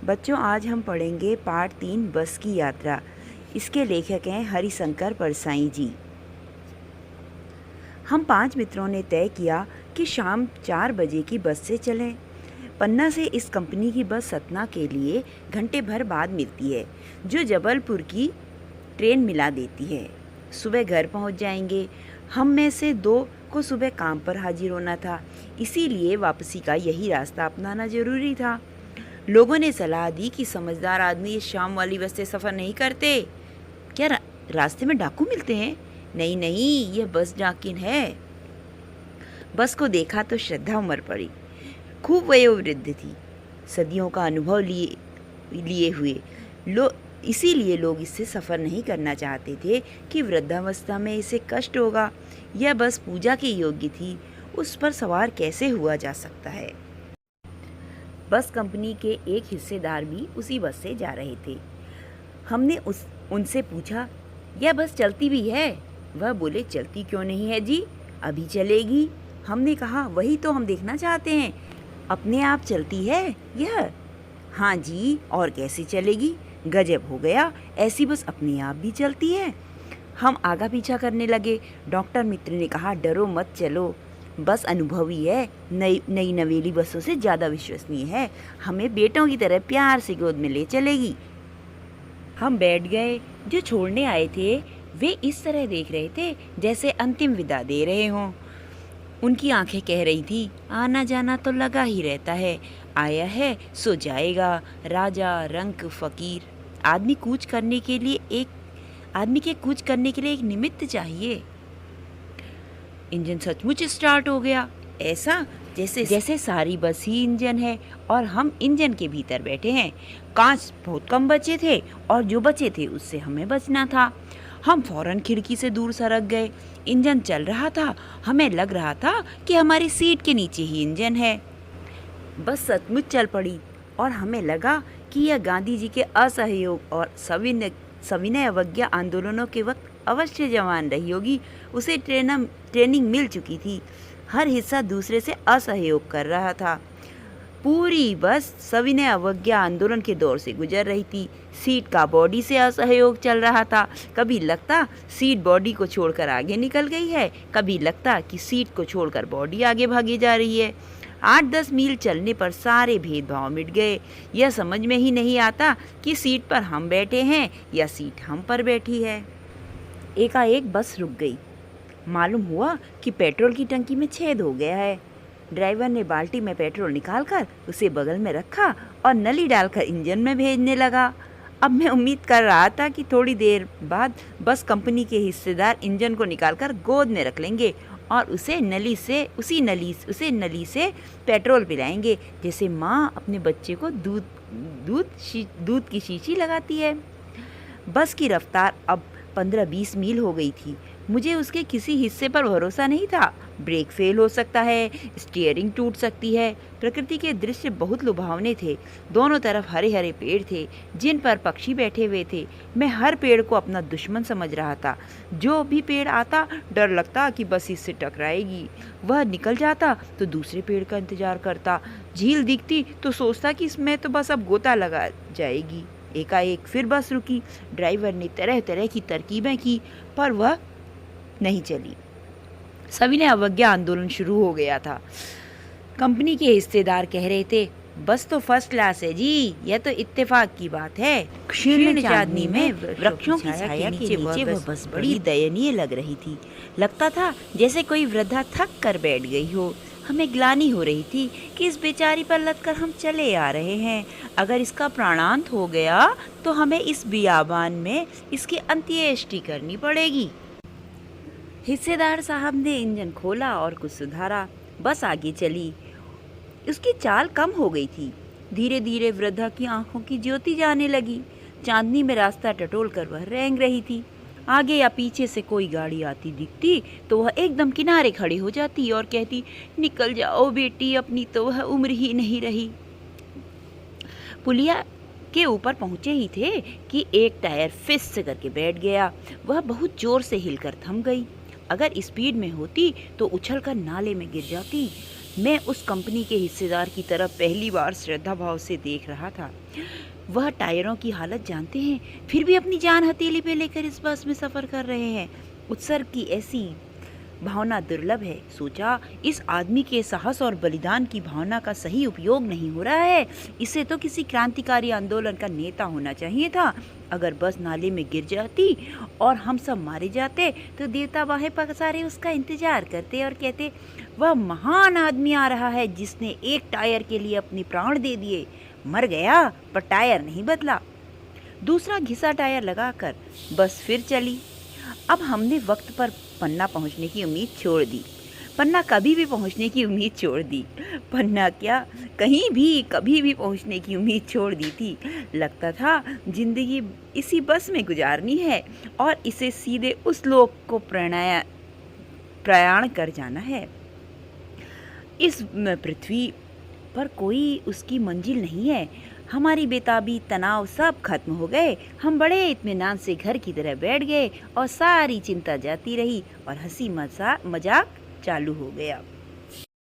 बच्चों, आज हम पढ़ेंगे पाठ 3 बस की यात्रा। इसके लेखक हैं हरिशंकर परसाई जी। हम 5 मित्रों ने तय किया कि शाम 4 बजे की बस से चलें। पन्ना से इस कंपनी की बस सतना के लिए घंटे भर बाद मिलती है, जो जबलपुर की ट्रेन मिला देती है। सुबह घर पहुंच जाएंगे। हम में से 2 को सुबह काम पर हाजिर होना था, इसीलिए वापसी का यही रास्ता अपनाना जरूरी था। लोगों ने सलाह दी कि समझदार आदमी इस शाम वाली बस से सफ़र नहीं करते। क्या रास्ते में डाकू मिलते हैं? नहीं नहीं, यह बस डाकिन है। बस को देखा तो श्रद्धा उमड़ पड़ी। खूब वयोवृद्ध थी, सदियों का अनुभव लिए हुए इसीलिए लोग इससे सफ़र नहीं करना चाहते थे कि वृद्धावस्था में इसे कष्ट होगा। यह बस पूजा के योग्य थी, उस पर सवार कैसे हुआ जा सकता है। बस कंपनी के एक हिस्सेदार भी उसी बस से जा रहे थे। हमने उनसे पूछा, यह बस चलती भी है? वह बोले, चलती क्यों नहीं है जी, अभी चलेगी। हमने कहा, वही तो हम देखना चाहते हैं, अपने आप चलती है यह? हाँ जी, और कैसे चलेगी? गजब हो गया, ऐसी बस अपने आप भी चलती है। हम आगा पीछा करने लगे। डॉक्टर मित्र ने कहा, डरो मत, चलो, बस अनुभवी है, नई नवेली बसों से ज़्यादा विश्वसनीय है, हमें बेटों की तरह प्यार से गोद में ले चलेगी। हम बैठ गए। जो छोड़ने आए थे वे इस तरह देख रहे थे जैसे अंतिम विदा दे रहे हों। उनकी आंखें कह रही थी, आना जाना तो लगा ही रहता है, आया है सो जाएगा, राजा रंक फकीर। आदमी के कूच करने के लिए एक निमित्त चाहिए। इंजन सचमुच स्टार्ट हो गया, ऐसा जैसे सारी बस ही इंजन है और हम इंजन के भीतर बैठे हैं। कांच बहुत कम बचे थे और जो बचे थे उससे हमें बचना था। हम फौरन खिड़की से दूर सरक गए। इंजन चल रहा था, हमें लग रहा था कि हमारी सीट के नीचे ही इंजन है। बस सचमुच चल पड़ी और हमें लगा कि यह गांधी जी के असहयोग और सविनय अवज्ञा आंदोलनों के वक्त अवश्य जवान रही होगी। उसे ट्रेनिंग मिल चुकी थी। हर हिस्सा दूसरे से असहयोग कर रहा था। पूरी बस सविनय अवज्ञा आंदोलन के दौर से गुजर रही थी। सीट का बॉडी से असहयोग चल रहा था। कभी लगता सीट बॉडी को छोड़कर आगे निकल गई है, कभी लगता कि सीट को छोड़कर बॉडी आगे भागी जा रही है। 8-10 मील चलने पर सारे भेदभाव मिट गए। यह समझ में ही नहीं आता कि सीट पर हम बैठे हैं या सीट हम पर बैठी है। एकाएक बस रुक गई। मालूम हुआ कि पेट्रोल की टंकी में छेद हो गया है। ड्राइवर ने बाल्टी में पेट्रोल निकालकर उसे बगल में रखा और नली डालकर इंजन में भेजने लगा। अब मैं उम्मीद कर रहा था कि थोड़ी देर बाद बस कंपनी के हिस्सेदार इंजन को निकालकर गोद में रख लेंगे और उसे नली से पेट्रोल पिलाएंगे, जैसे माँ अपने बच्चे को दूध की शीशी लगाती है। बस की रफ्तार अब 15-20 मील हो गई थी। मुझे उसके किसी हिस्से पर भरोसा नहीं था। ब्रेक फेल हो सकता है, स्टीयरिंग टूट सकती है। प्रकृति के दृश्य बहुत लुभावने थे। दोनों तरफ हरे हरे पेड़ थे जिन पर पक्षी बैठे हुए थे। मैं हर पेड़ को अपना दुश्मन समझ रहा था। जो भी पेड़ आता डर लगता कि बस इससे टकराएगी। वह निकल जाता तो दूसरे पेड़ का इंतजार करता। झील दिखती तो सोचता कि इसमें तो बस अब गोता लगा जाएगी। एकाएक फिर बस रुकी। ड्राइवर ने तरह तरह की तरकीबें की पर वह नहीं चली। सविनय अवज्ञा आंदोलन शुरू हो गया था। कंपनी के हिस्सेदार कह रहे थे, बस तो फर्स्ट क्लास है जी, यह तो इत्तेफाक की बात है। क्षीण चांदनी में वृक्षों की छाया के नीचे वह बस बड़ी दयनीय लग रही थी। लगता था जैसे कोई वृद्धा थक कर बैठ गई हो। हमें ग्लानि हो रही थी कि इस बेचारी पर लदकर हम चले आ रहे हैं। अगर इसका प्राणांत हो गया तो हमें इस बियाबान में इसकी अंत्येष्टि करनी पड़ेगी। हिस्सेदार साहब ने इंजन खोला और कुछ सुधारा। बस आगे चली। उसकी चाल कम हो गई थी। धीरे धीरे वृद्धा की आंखों की ज्योति जाने लगी। चांदनी में रास्ता टटोल कर वह रेंग रही थी। आगे या पीछे से कोई गाड़ी आती दिखती तो वह एकदम किनारे खड़ी हो जाती और कहती, निकल जाओ बेटी, अपनी तो वह उम्र ही नहीं रही। पुलिया के ऊपर पहुंचे ही थे कि एक टायर फिस करके बैठ गया। वह बहुत जोर से हिलकर थम गई। अगर स्पीड में होती तो उछलकर नाले में गिर जाती। मैं उस कंपनी के हिस्सेदार की तरफ पहली बार श्रद्धा भाव से देख रहा था। वह टायरों की हालत जानते हैं, फिर भी अपनी जान हथेली पे लेकर इस बस में सफ़र कर रहे हैं। उत्सर्ग की ऐसी भावना दुर्लभ है। सोचा, इस आदमी के साहस और बलिदान की भावना का सही उपयोग नहीं हो रहा है। इसे तो किसी क्रांतिकारी आंदोलन का नेता होना चाहिए था। अगर बस नाले में गिर जाती और हम सब मारे जाते तो देवता बाहें पसारे उसका इंतजार करते और कहते, वह महान आदमी आ रहा है जिसने एक टायर के लिए अपने प्राण दे दिए। मर गया पर टायर नहीं बदला। दूसरा घिसा टायर लगाकर बस फिर चली। अब हमने वक्त पर पन्ना पहुंचने की उम्मीद छोड़ दी। पन्ना कभी भी पहुंचने की उम्मीद छोड़ दी। पन्ना क्या, कहीं भी कभी भी पहुंचने की उम्मीद छोड़ दी थी। लगता था जिंदगी इसी बस में गुजारनी है और इसे सीधे उस लोक को प्रयाण कर जाना है। इस पृथ्वी पर कोई उसकी मंजिल नहीं है। हमारी बेताबी, तनाव सब खत्म हो गए। हम बड़े इत्मीनान से घर की तरह बैठ गए और सारी चिंता जाती रही और हंसी मजाक चालू हो गया।